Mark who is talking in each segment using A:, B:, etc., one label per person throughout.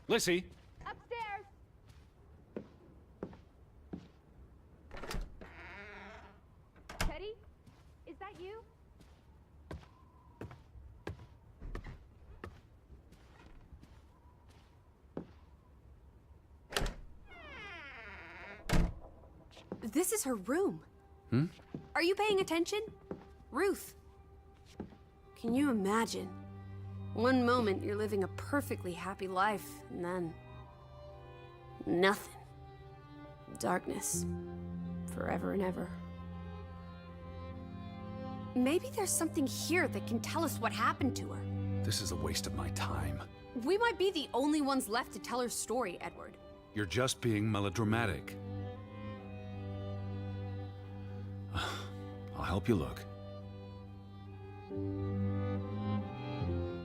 A: Lissy!
B: Upstairs! Teddy? Is that you?
C: This is her room.
A: Hmm?
C: Are you paying attention? Ruth. Can you imagine? One moment you're living a perfectly happy life, and then... nothing. Darkness. Forever and ever. Maybe there's something here that can tell us what happened to her.
A: This is a waste of my time.
C: We might be the only ones left to tell her story, Edward.
A: You're just being melodramatic. I'll help you look.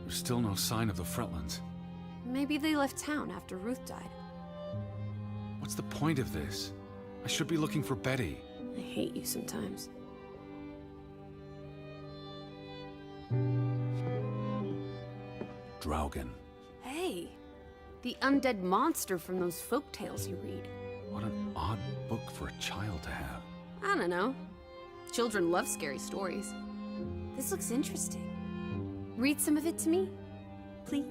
A: There's still no sign of the Fretlands.
C: Maybe they left town after Ruth died.
A: What's the point of this? I should be looking for Betty.
C: I hate you sometimes.
A: DRAUGEN.
C: Hey, the undead monster from those folk tales you read.
A: What an odd book for a child to have.
C: I don't know. Children love scary stories. This looks interesting. Read some of it to me, please.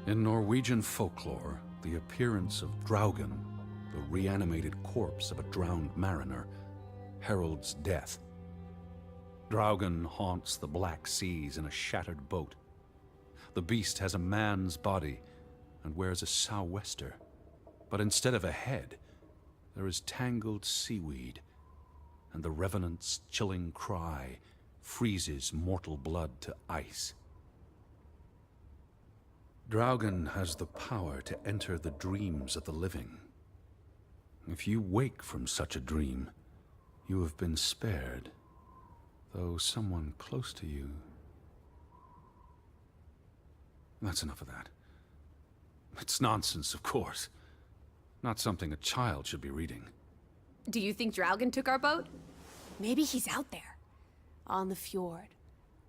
A: In Norwegian folklore, the appearance of DRAUGEN, the reanimated corpse of a drowned mariner, heralds death. DRAUGEN haunts the Black Seas in a shattered boat. The beast has a man's body and wears a sou'wester, but instead of a head, there is tangled seaweed, and the revenant's chilling cry freezes mortal blood to ice. DRAUGEN has the power to enter the dreams of the living. If you wake from such a dream, you have been spared, though someone close to you... That's enough of that. It's nonsense, of course. Not something a child should be reading.
C: Do you think DRAUGEN took our boat? Maybe he's out there, on the fjord,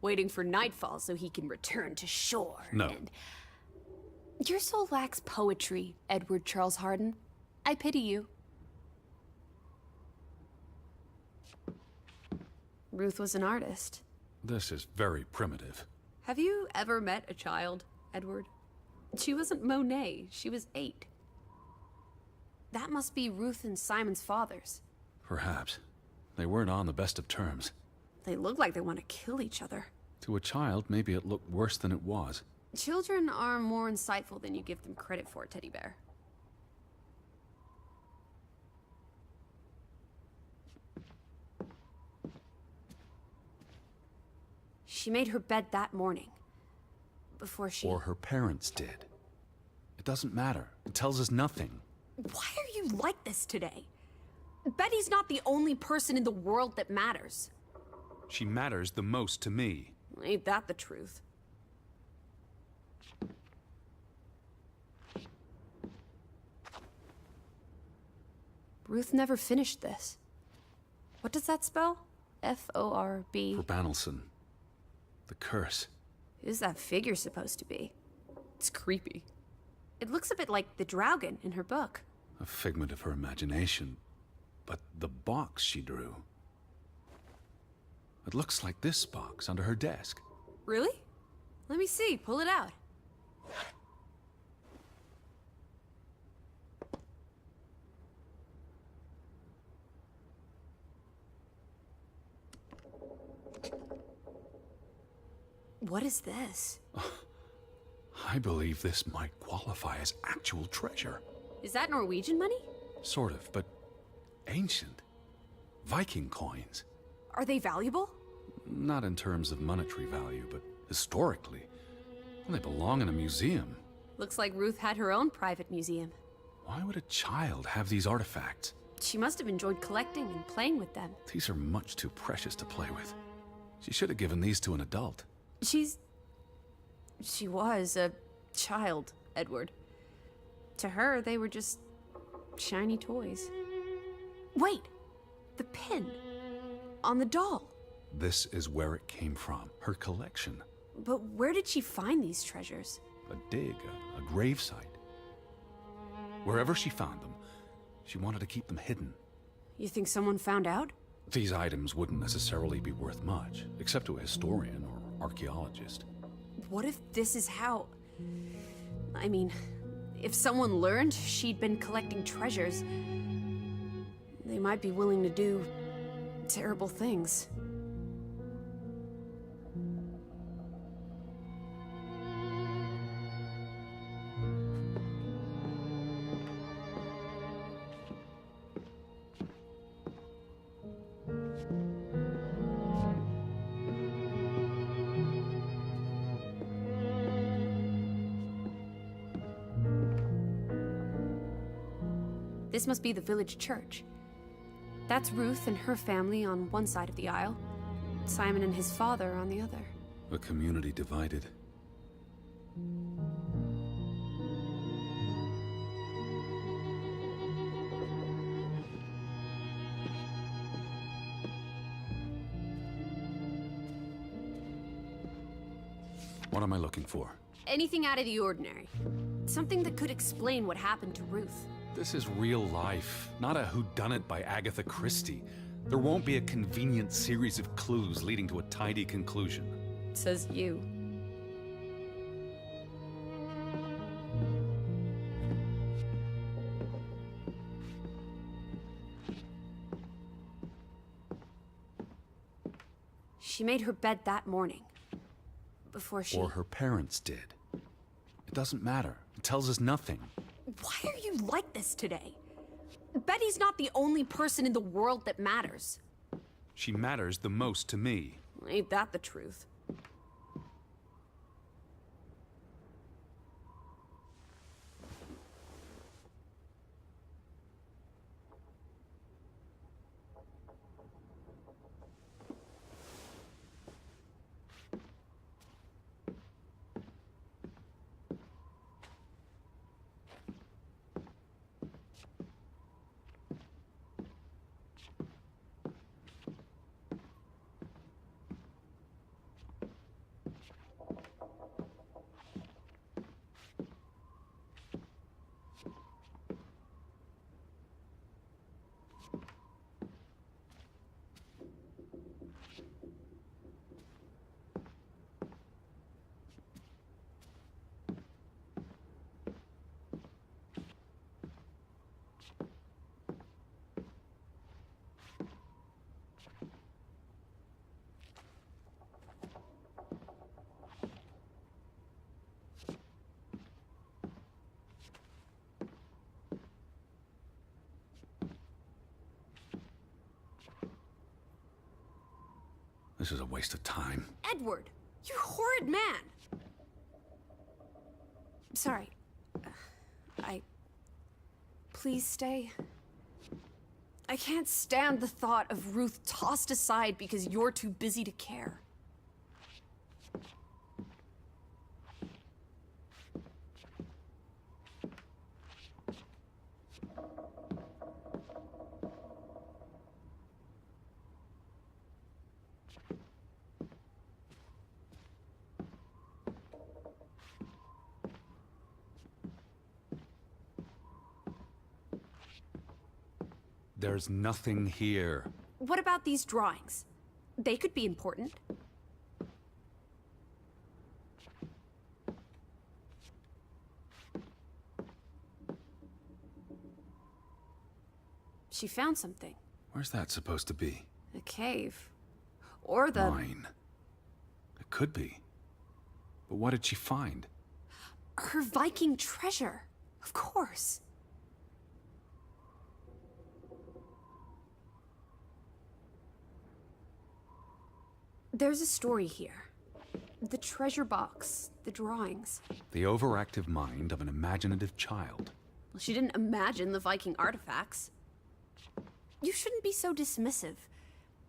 C: waiting for nightfall so he can return to shore.
A: No.
C: And... Your soul lacks poetry, Edward Charles Hardin. I pity you. Ruth was an artist.
A: This is very primitive.
C: Have you ever met a child, Edward? She wasn't Monet, she was 8. That must be Ruth and Simon's fathers.
A: Perhaps. They weren't on the best of terms.
C: They look like they want to kill each other.
A: To a child, maybe it looked worse than it was.
C: Children are more insightful than you give them credit for, Teddy Bear. She made her bed that morning. Before she...
A: Or her parents did. It doesn't matter. It tells us nothing.
C: Why are you like this today? Betty's not the only person in the world that matters.
A: She matters the most to me.
C: Ain't that the truth? Ruth never finished this. What does that spell? F-O-R-B...
A: For Banelson. The curse.
C: Who's that figure supposed to be? It's creepy. It looks a bit like the DRAUGEN in her book.
A: A figment of her imagination. But the box she drew... It looks like this box under her desk.
C: Really? Let me see. Pull it out. What is this?
A: I believe this might qualify as actual treasure.
C: Is that Norwegian money?
A: Sort of, but ancient. Viking coins.
C: Are they valuable?
A: Not in terms of monetary value, but historically. They belong in a museum.
C: Looks like Ruth had her own private museum.
A: Why would a child have these artifacts?
C: She must have enjoyed collecting and playing with them.
A: These are much too precious to play with. She should have given these to an adult.
C: She was a child, Edward. To her, they were just shiny toys. Wait! The pin! on the doll.
A: This is where it came from, her collection.
C: But where did she find these treasures?
A: A dig, a gravesite. Wherever she found them, she wanted to keep them hidden.
C: You think someone found out?
A: These items wouldn't necessarily be worth much, except to a historian or archaeologist.
C: What if this is how... I mean, if someone learned she'd been collecting treasures, they might be willing to do terrible things. This must be the village church. That's Ruth and her family on one side of the aisle, Simon and his father on the other.
A: A community divided. What am I looking for?
C: Anything out of the ordinary. Something that could explain what happened to Ruth.
A: This is real life, not a whodunit by Agatha Christie. There won't be a convenient series of clues leading to a tidy conclusion.
C: Says you. She made her bed that morning. Before she...
A: Or her parents did. It doesn't matter. It tells us nothing.
C: Why are you like this today? Betty's not the only person in the world that matters.
A: She matters the most to me.
C: Ain't that the truth?
A: This is a waste of time.
C: Edward, you horrid man! Sorry. Please stay. I can't stand the thought of Ruth tossed aside because you're too busy to care.
A: There's nothing here.
C: What about these drawings? They could be important. She found something.
A: Where's that supposed to be?
C: A cave. Or the...
A: Mine. It could be. But what did she find?
C: Her Viking treasure. Of course. There's a story here. The treasure box, the drawings.
A: The overactive mind of an imaginative child.
C: Well, she didn't imagine the Viking artifacts. You shouldn't be so dismissive.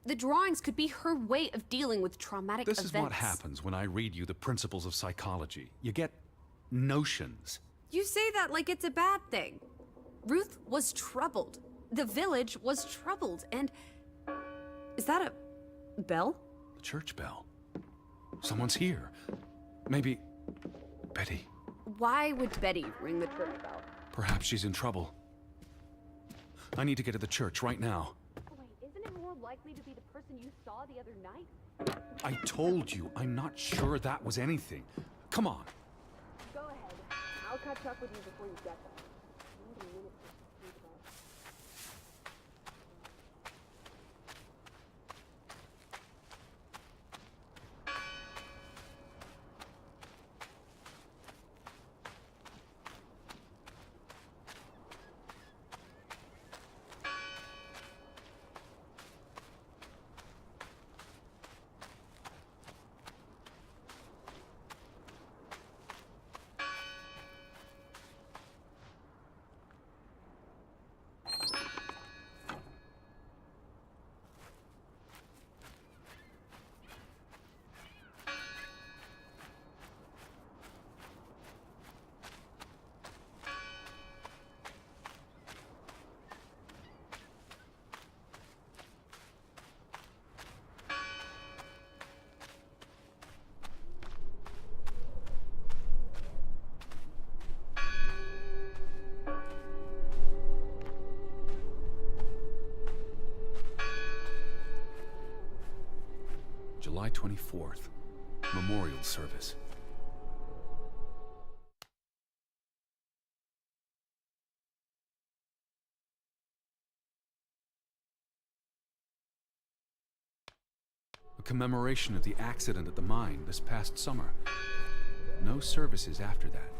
C: The drawings could be her way of dealing with traumatic events.
A: This is what happens when I read you the principles of psychology. You get notions.
C: You say that like it's a bad thing. Ruth was troubled. The village was troubled, and... Is that a Bell?
A: The church bell. Someone's here. Maybe... Betty.
C: Why would Betty ring the church bell?
A: Perhaps she's in trouble. I need to get to the church right now.
B: Wait, isn't it more likely to be the person you saw the other night?
A: I told you, I'm not sure that was anything. Come on.
B: Go ahead. I'll catch up with you before you get there. I need a minute to think about it.
A: July 24th, memorial service. A commemoration of the accident at the mine this past summer. No services after that.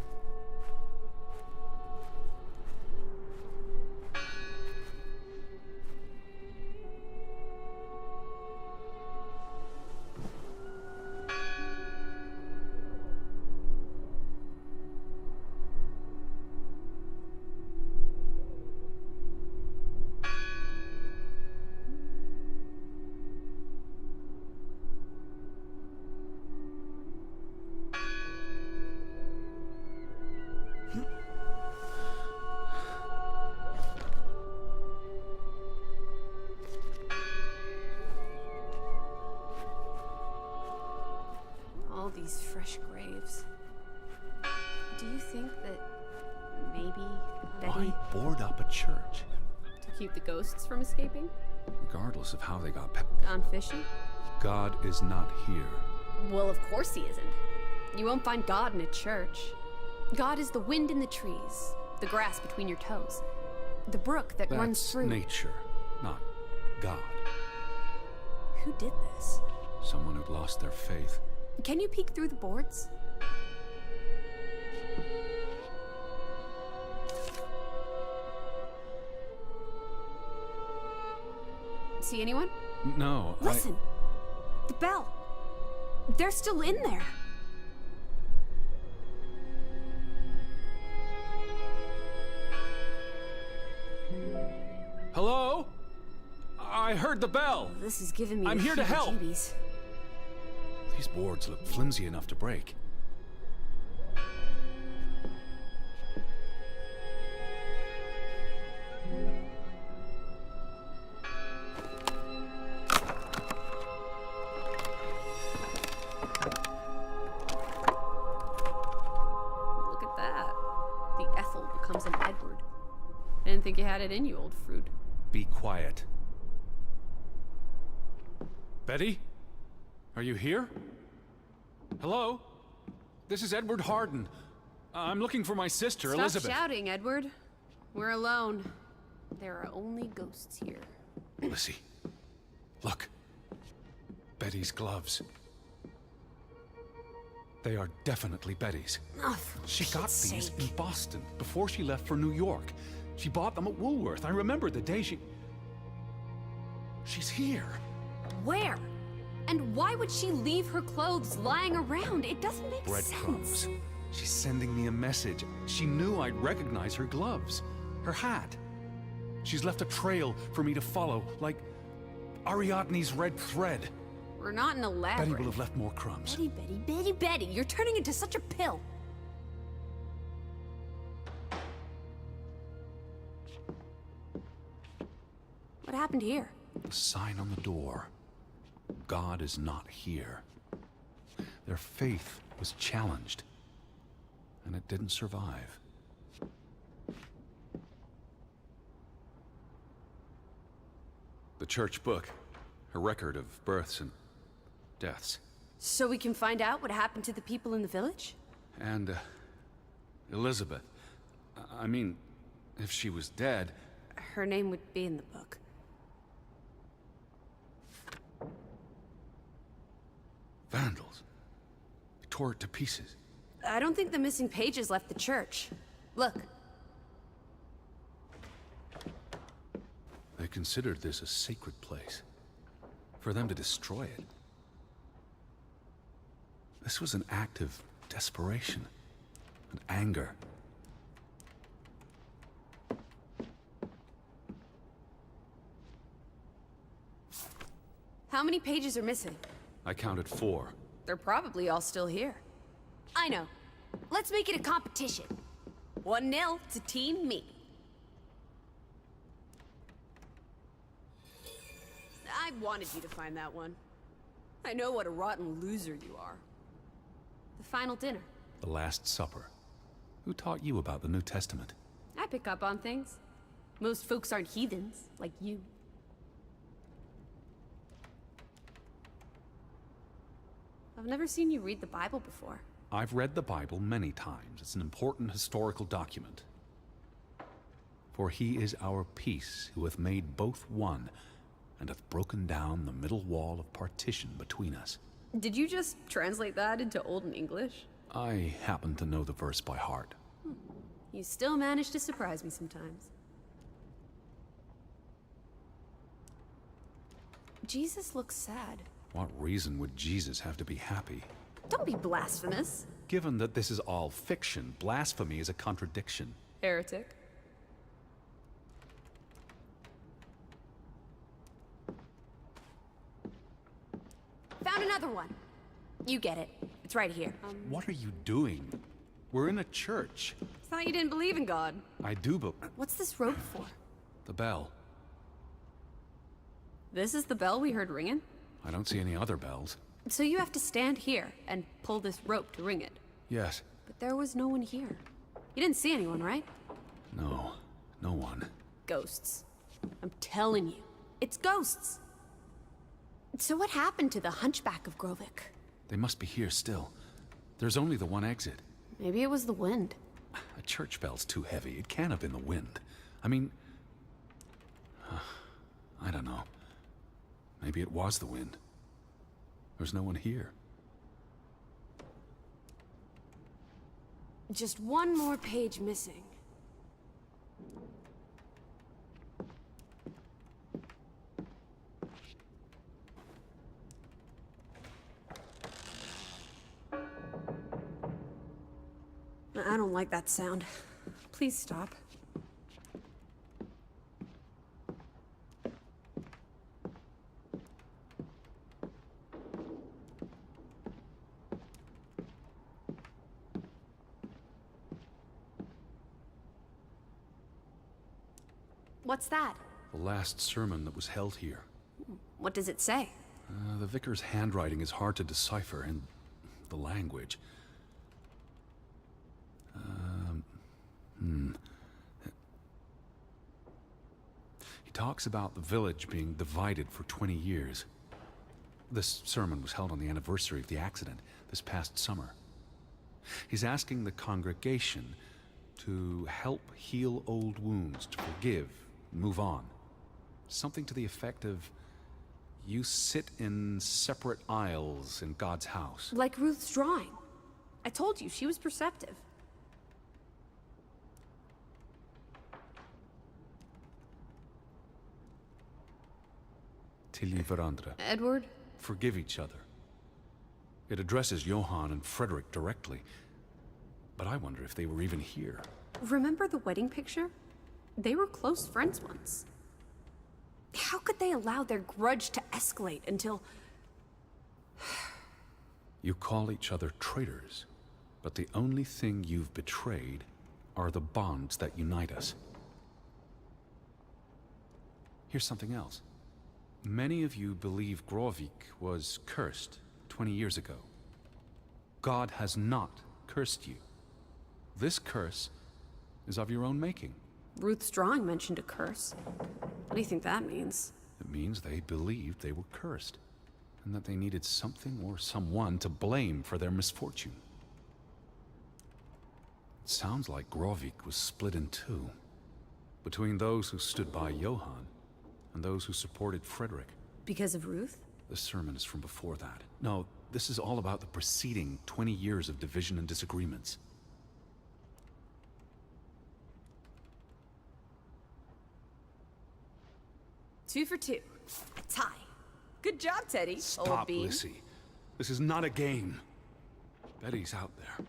C: All these fresh graves. Do you think that maybe Betty...
A: Why board up a church?
C: To keep the ghosts from escaping?
A: Regardless of how they got
C: Gone fishing?
A: God is not here.
C: Well, of course he isn't. You won't find God in a church. God is the wind in the trees, the grass between your toes, the brook that runs
A: That's
C: through...
A: nature, not God.
C: Who did this?
A: Someone who'd lost their faith.
C: Can you peek through the boards? See anyone?
A: No,
C: Listen! The bell! They're still in there!
A: Hello? I heard the bell!
C: This is giving me
A: I'm
C: the
A: here to help.
C: heebie-jeebies.
A: These boards look flimsy enough to break.
C: Look at that. The Ethel becomes an Edward. I didn't think you had it in you, old fruit.
A: Be quiet. Betty? Are you here? Hello? This is Edward Harden. I'm looking for my sister,
C: Stop
A: Elizabeth.
C: shouting, Edward. We're alone. There are only ghosts here.
A: Lissy, look. Betty's gloves. They are definitely Betty's.
C: Oh, for
A: She got
C: Pete's
A: these
C: sake.
A: in Boston before she left for New York. She bought them at Woolworth. I remember the day she... She's here.
C: Where? And why would she leave her clothes lying around? It doesn't make
A: Breadcrumbs.
C: sense.
A: She's sending me a message. She knew I'd recognize her gloves, her hat. She's left a trail for me to follow, like Ariadne's red thread.
C: We're not in a
A: Betty
C: labyrinth.
A: will have left more crumbs.
C: Betty, you're turning into such a pill. What happened here?
A: The sign on the door. God is not here. Their faith was challenged, and it didn't survive. The church book, a record of births and deaths.
C: So we can find out what happened to the people in the village?
A: And, Elizabeth. I mean, if she was dead...
C: Her name would be in the book.
A: Vandals. They tore it to pieces.
C: I don't think the missing pages left the church. Look.
A: They considered this a sacred place. For them to destroy it. This was an act of desperation and anger.
C: How many pages are missing?
A: I counted 4.
C: They're probably all still here. I know. Let's make it a competition. 1-0 to Team Me. I wanted you to find that one. I know what a rotten loser you are. The final dinner.
A: The Last Supper. Who taught you about the New Testament?
C: I pick up on things. Most folks aren't heathens, like you. I've never seen you read the Bible before.
A: I've read the Bible many times. It's an important historical document. For he is our peace, who hath made both one, and hath broken down the middle wall of partition between us.
C: Did you just translate that into Old English?
A: I happen to know the verse by heart.
C: You still manage to surprise me sometimes. Jesus looks sad.
A: What reason would Jesus have to be happy?
C: Don't be blasphemous.
A: Given that this is all fiction, blasphemy is a contradiction.
C: Heretic. Found another one. You get it. It's right here.
A: What are you doing? We're in a church.
C: Thought you didn't believe in God.
A: I do, but...
C: What's this rope for?
A: The bell.
C: This is the bell we heard ringing?
A: I don't see any other bells.
C: So you have to stand here and pull this rope to ring it.
A: Yes.
C: But there was no one here. You didn't see anyone, right?
A: No. No one.
C: Ghosts. I'm telling you. It's ghosts. So what happened to the hunchback of Grovik?
A: They must be here still. There's only the one exit.
C: Maybe it was the wind.
A: A church bell's too heavy. It can't have been the wind. I mean... I don't know. Maybe it was the wind. There's no one here.
C: Just one more page missing. I don't like that sound. Please stop. What's that?
A: The last sermon that was held here.
C: What does it say?
A: The vicar's handwriting is hard to decipher, and the language. He talks about the village being divided for 20 years. This sermon was held on the anniversary of the accident this past summer. He's asking the congregation to help heal old wounds, to forgive, move on. Something to the effect of, you sit in separate aisles in God's house.
C: Like Ruth's drawing. I told you, she was perceptive.
A: Tilly Verandra.
C: Edward?
A: Forgive each other. It addresses Johann and Frederick directly. But I wonder if they were even here.
C: Remember the wedding picture? They were close friends once. How could they allow their grudge to escalate until...
A: You call each other traitors, but the only thing you've betrayed are the bonds that unite us. Here's something else. Many of you believe Grovik was cursed 20 years ago. God has not cursed you. This curse is of your own making.
C: Ruth's drawing mentioned a curse. What do you think that means?
A: It means they believed they were cursed, and that they needed something or someone to blame for their misfortune. It sounds like Grovik was split in two, between those who stood by Johann and those who supported Frederick.
C: Because of Ruth?
A: The sermon is from before that. No, this is all about the preceding 20 years of division and disagreements.
C: Two for two. A tie. Good job, Teddy. Old
A: Stop,
C: bean.
A: Lissy. This is not a game. Betty's out there.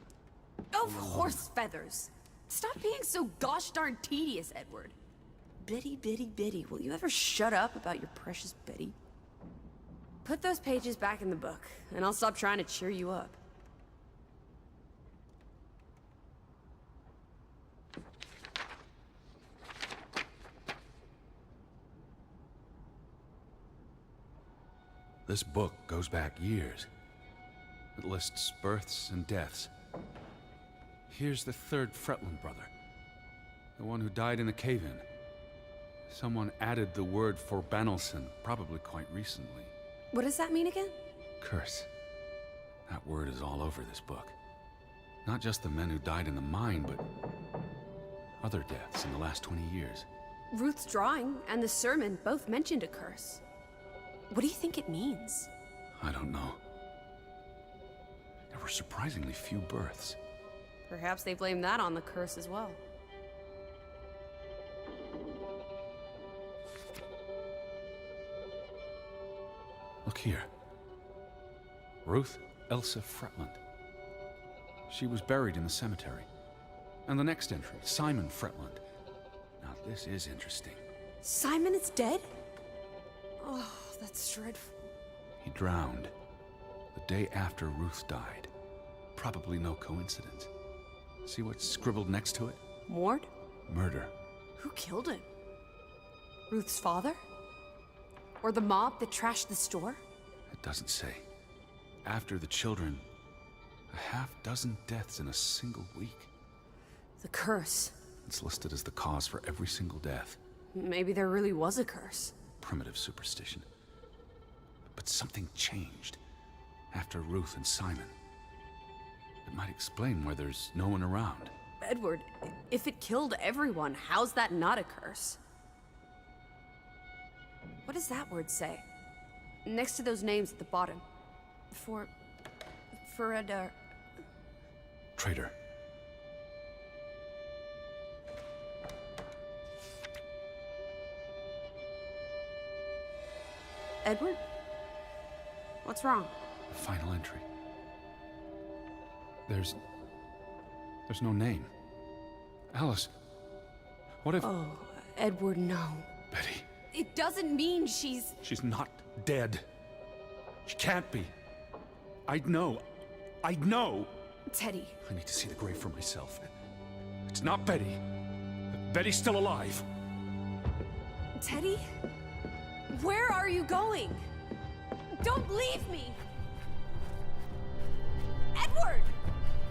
C: Of horse feathers. Stop being so gosh darn tedious, Edward. Betty, Betty, Betty. Will you ever shut up about your precious Betty? Put those pages back in the book, and I'll stop trying to cheer you up.
A: This book goes back years. It lists births and deaths. Here's the third Fretland brother, the one who died in a cave-in. Someone added the word for Banelson, probably quite recently.
C: What does that mean again?
A: Curse. That word is all over this book. Not just the men who died in the mine, but other deaths in the last 20 years.
C: Ruth's drawing and the sermon both mentioned a curse. What do you think it means?
A: I don't know. There were surprisingly few births.
C: Perhaps they blame that on the curse as well.
A: Look here. Ruth Elsa Fretland. She was buried in the cemetery. And the next entry, Simon Fretland. Now this is interesting.
C: Simon is dead? Oh, that's dreadful.
A: He drowned the day after Ruth died. Probably no coincidence. See what's scribbled next to it?
C: Mord?
A: Murder.
C: Who killed him? Ruth's father? Or the mob that trashed the store?
A: It doesn't say. After the children, a half-dozen deaths in a single week.
C: The curse.
A: It's listed as the cause for every single death.
C: Maybe there really was a curse.
A: Primitive superstition. But something changed after Ruth and Simon. It might explain why there's no one around.
C: Edward, if it killed everyone, how's that not a curse? What does that word say? Next to those names at the bottom. For
A: Traitor.
C: Edward? What's wrong?
A: The final entry. There's no name. Alice, what if...
C: Oh, Edward, no.
A: Betty.
C: It doesn't mean she's...
A: She's not dead. She can't be. I'd know. I'd know.
C: Teddy.
A: I need to see the grave for myself. It's not Betty. Betty's still alive.
C: Teddy? Where are you going? Don't leave me! Edward!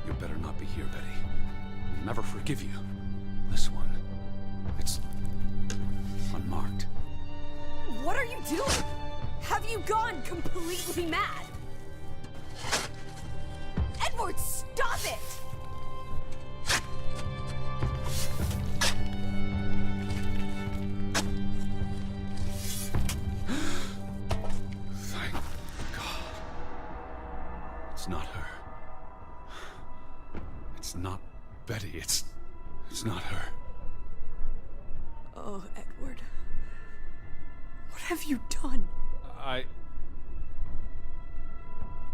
A: You better not be here, Betty. I'll never forgive you. This one, it's unmarked.
C: What are you doing? Have you gone completely mad? Edward, stop it!
A: Thank God. It's not her. It's not Betty. It's not her.
C: Oh, Edward. What have you done?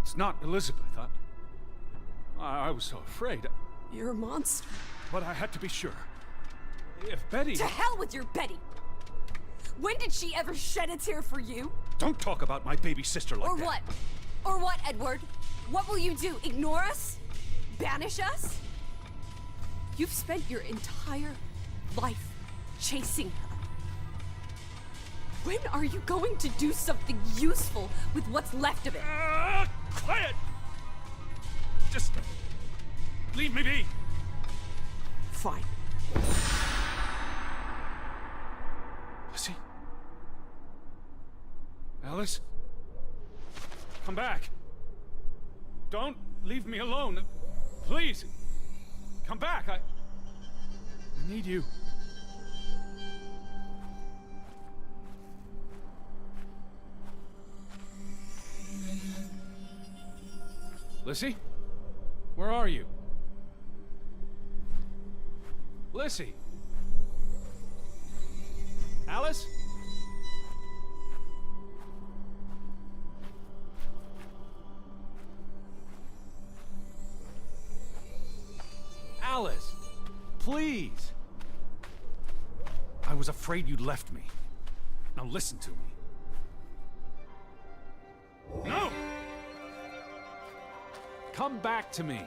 A: It's not Elizabeth. I was so afraid.
C: You're a monster.
A: But I had to be sure. If Betty...
C: To hell with your Betty! When did she ever shed a tear for you?
A: Don't talk about my baby sister like
C: Or
A: that.
C: what? Or what, Edward? What will you do? Ignore us? Banish us? You've spent your entire life chasing her. When are you going to do something useful with what's left of it?
A: Quiet! Just leave me be.
C: Fine.
A: Lizzie? Alice? Come back. Don't leave me alone. Please. Come back. I need you. Lissy? Where are you? Lissy? Alice? Alice, please. I was afraid you'd left me. Now listen to me. No! Come back to me.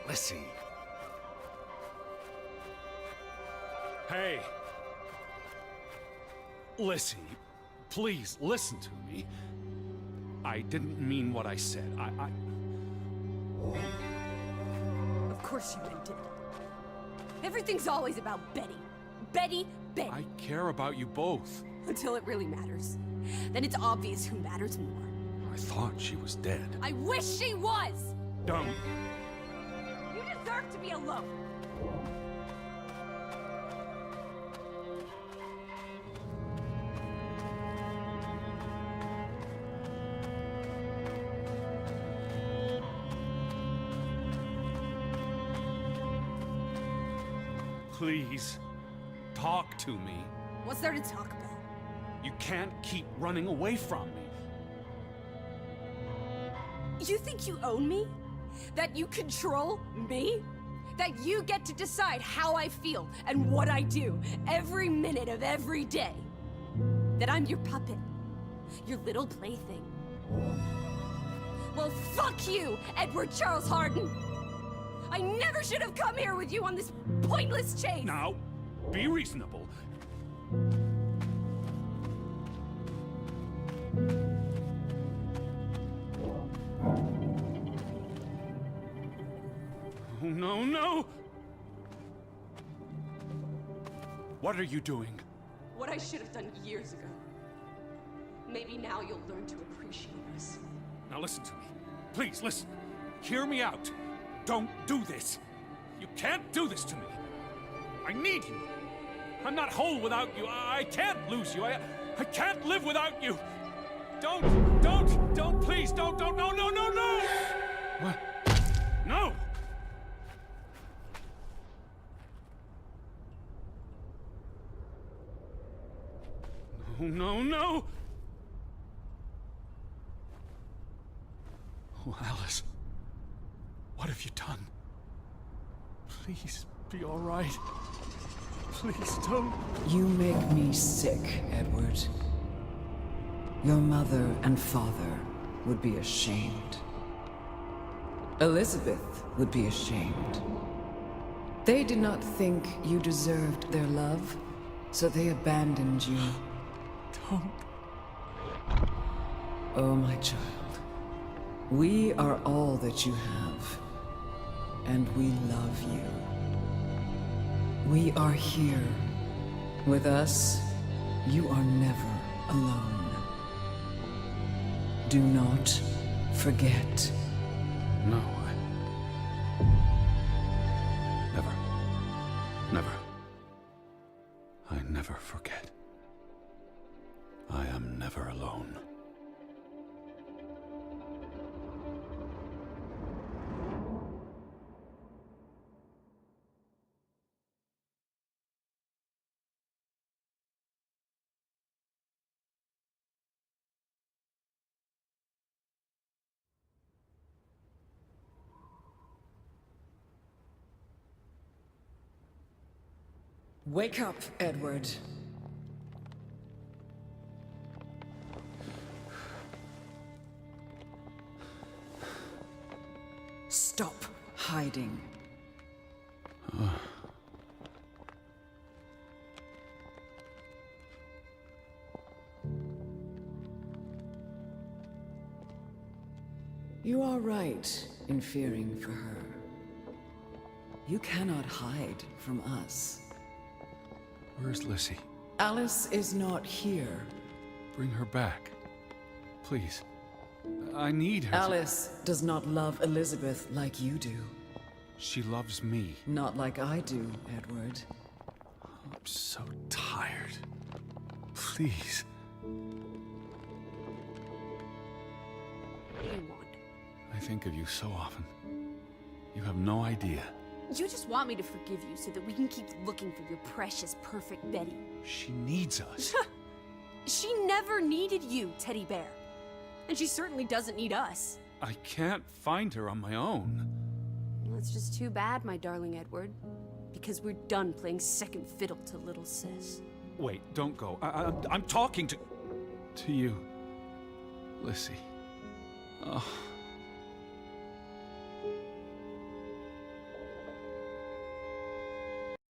A: Lissy. Hey. Lissy, please listen to me. I didn't mean what I said.
C: Of course you meant it. Everything's always about Betty. Betty, Betty.
A: I care about you both.
C: Until it really matters. Then it's obvious who matters more.
A: I thought she was dead.
C: I wish she was!
A: Don't.
C: You deserve to be alone.
A: Please, talk to me.
C: What's there to talk about?
A: You can't keep running away from me.
C: You think you own me? That you control me? That you get to decide how I feel and what I do every minute of every day? That I'm your puppet, your little plaything? Well, fuck you, Edward Charles Harden! I never should have come here with you on this pointless chase!
A: Now, be reasonable. Oh, no, no! What are you doing?
C: What I should have done years ago. Maybe now you'll learn to appreciate this.
A: Now listen to me. Please, listen. Hear me out. Don't do this. You can't do this to me. I need you. I'm not whole without you. I can't lose you. I can't live without you. Don't, please, don't, no, no, no, no! What? No! No, no, no! Oh, Alice. What have you done? Please, be all right. Please don't.
D: You make me sick, Edward. Your mother and father would be ashamed. Elizabeth would be ashamed. They did not think you deserved their love, so they abandoned you.
A: Don't.
D: Oh, my child. We are all that you have, and we love you. We are here. With us, you are never alone. Do not forget.
A: No, never. Never. I never forget. I am never alone.
D: Wake up, Edward. hiding. You are right in fearing for her. You cannot hide from us.
A: Where's Lissy?
D: Alice is not here.
A: Bring her back. Please. I need her.
D: Alice does not love Elizabeth like you do.
A: She loves me.
D: Not like I do, Edward.
A: I'm so tired. Please.
C: What do you want?
A: I think of you so often. You have no idea.
C: You just want me to forgive you so that we can keep looking for your precious, perfect Betty.
A: She needs us.
C: She never needed you, teddy bear. And she certainly doesn't need us.
A: I can't find her on my own.
C: Well, that's just too bad, my darling Edward. Because we're done playing second fiddle to little sis.
A: Wait, don't go. I'm talking to you, Lissy. Oh.